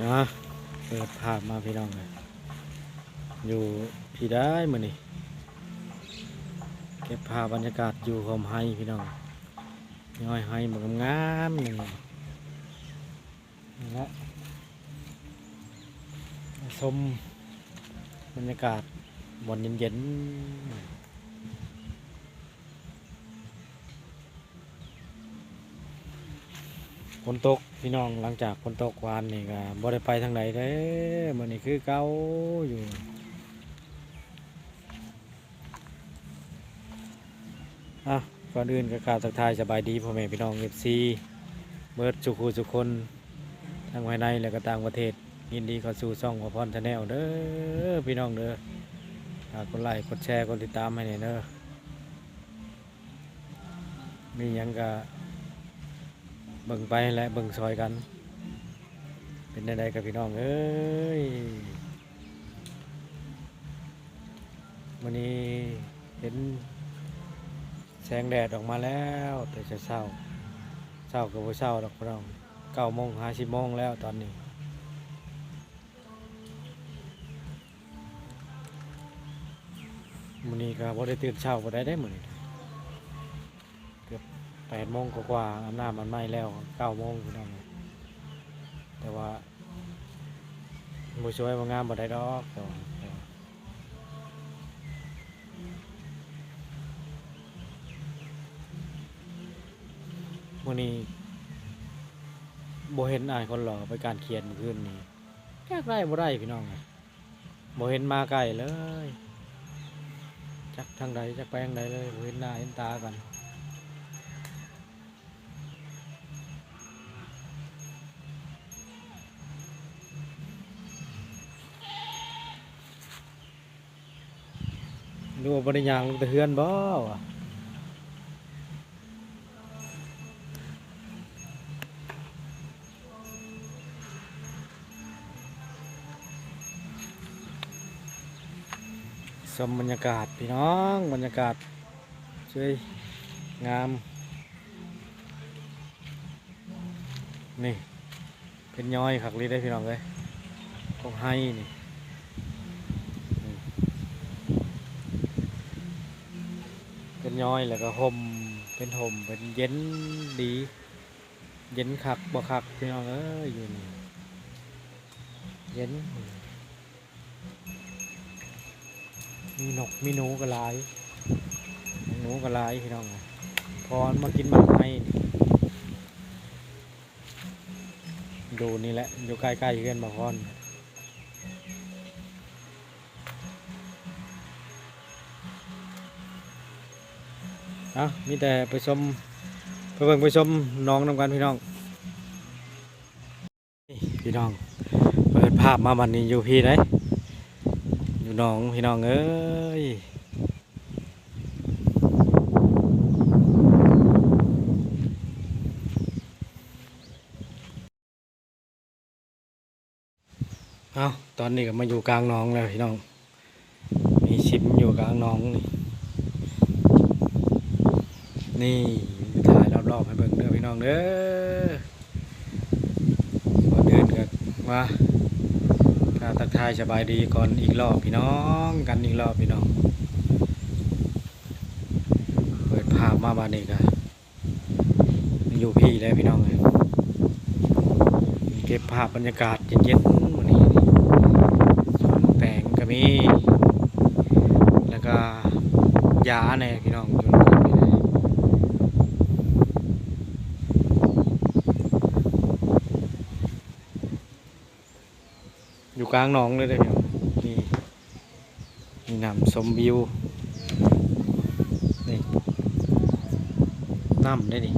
นะเปิดภาพมาพี่น้องเลยอยู่พี่ได้มื้อนี้เก็บภาพบรรยากาศอยู่โฮมไฮพี่น้องย้อยไฮมันงามๆนี่นี่ละชมบรรยากาศบนเย็นๆฝนตกพี่น้องหลังจากฝนตกวานนี่ก็บ่ได้ไปทางไหนเด้มื้อนี้คือเก่าอยู่ก่อนอื่นก็กล่าวทักทายสบายดีพ่อแม่พี่น้อง FC เบิร์ดสุขุสุคนทั้งภายในและก็ต่างประเทศยินดีเข้าสู่ช่องของพรชาแนลเด้อพี่น้องเด้อฝากกดไลค์กดแชร์กดติดตามให้หน่อยเด้อมีหยังก็เบิ่งไปและเบิ่งซอยกันเป็นได้กับพี่น้องเอ้ยวันนี้เห็นแสงแดดออกมาแล้วแต่เช้ากับเช้าดอกพี่น้อง9 โมง 50 โมงแล้วตอนนี้มื้อนี้ก็บ่ได้ตื่นเช้าบ่ได้มื้อนี้เกือบ8 โมงกว่าๆอาบน้ำอาบในแล้ว9 โมงพี่น้องแต่ว่าบ่สวยบ่งามบ่ได้ดอกมื้อนี้บ่เห็นอ้ายคนหล่อไปการเขียนเมื่อคืนนี้จักได้บ่ได้พี่น้องบ่เห็นมาใกล้เลยจักทางใดจักไปทางใดเลยบ่เห็นหน้าเห็นตากันดูว่าบ่ได้ย่างลงแต่เฮือนบ่วะชมบรรยากาศพี่น้องบรรยากาศสวยงามนี่เป็นย้อยคักเลยได้พี่น้องเลยของไฮนี่เป็นย้อยแล้วก็ห่มเป็นห่มเป็นเย็นดีเย็นคักบ่คักพี่น้องเอ้ยอยู่นี่เย็นมีนกมีหนูกระไรหนูกระไรพี่น้องพรมากินหมากไม้ดูนี่แหละอยู่ใกล้ๆกันมาพรมีแต่ไปชมไปเบิ่งไปชมน้องนำกันพี่น้องพี่น้องเปิดภาพมาวันนี้อยู่พี่ไหนอยู่น้องพี่น้องเอ้ยตอนนี้ก็มาอยู่กลางหนองแล้วพี่น้องมีชิมอยู่กลางหนองนี่ถ่ายรอบๆให้เบิ่งเด้อพี่น้องเด้อก่อนอื่นก็ว่าทักทายสบายดีก่อนอีกรอบพี่น้องกันอีกรอบพี่น้องเปิดภาพมาบ้านนี้กันอยู่พี่แล้วพี่น้องเลยเก็บภาพบรรยากาศเย็นๆวันนี้สวนแต่งก็มีแล้วก็ยาเนี่ยพี่น้องอยู่กลางหนองเลยเด้อพี่น้องนี่น้ำชมวิวนี่น้ำได้ดิ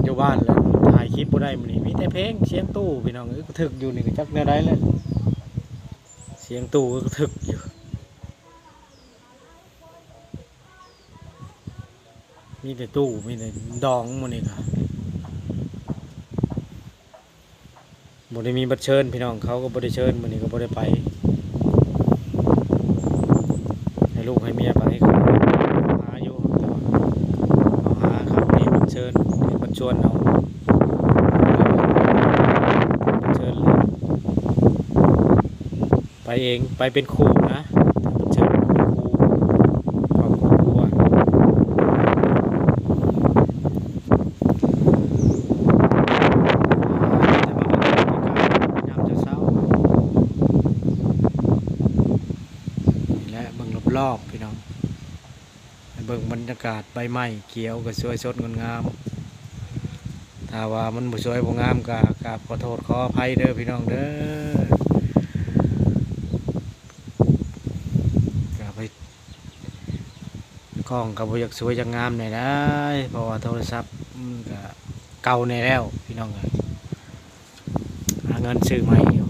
อยู่บ้านแล้วถ่ายคลิปบ่ได้มื้อนี้มีแต่เพลงเสียงตู้พี่น้องก็ถึกอยู่นี่ก็จักแนวใดเลยเสียงตู้ก็ถึกอยู่มีแต่ตู้มีแต่ดองมื้อนี้ก็บ่ได้มีบัตรเชิญพี่น้องเขาก็บ่ได้เชิญมื้อนี้ก็บ่ได้ไปให้ลูกให้เมียไปเขาหาอยู่เอาห วนเอาเชิญเลยไปเองไปเป็นครูนะเชิญเป็นครูครอบครัวรอบพี่น้องเบิ่งบรรยากาศใบไม้เขียวก็สวยสดงดงามถ้าว่ามันบ่สวยบ่งามก็กราบขอโทษขออภัยเด้อพี่น้องเด้อกราบไปกล้องก็บ่อยากสวยอยากงามแน่ได้เพราะว่าโทรศัพท์มันก็เก่าแน่แล้วพี่น้องเอ้ยหาเงินซื้อใหม่อยู่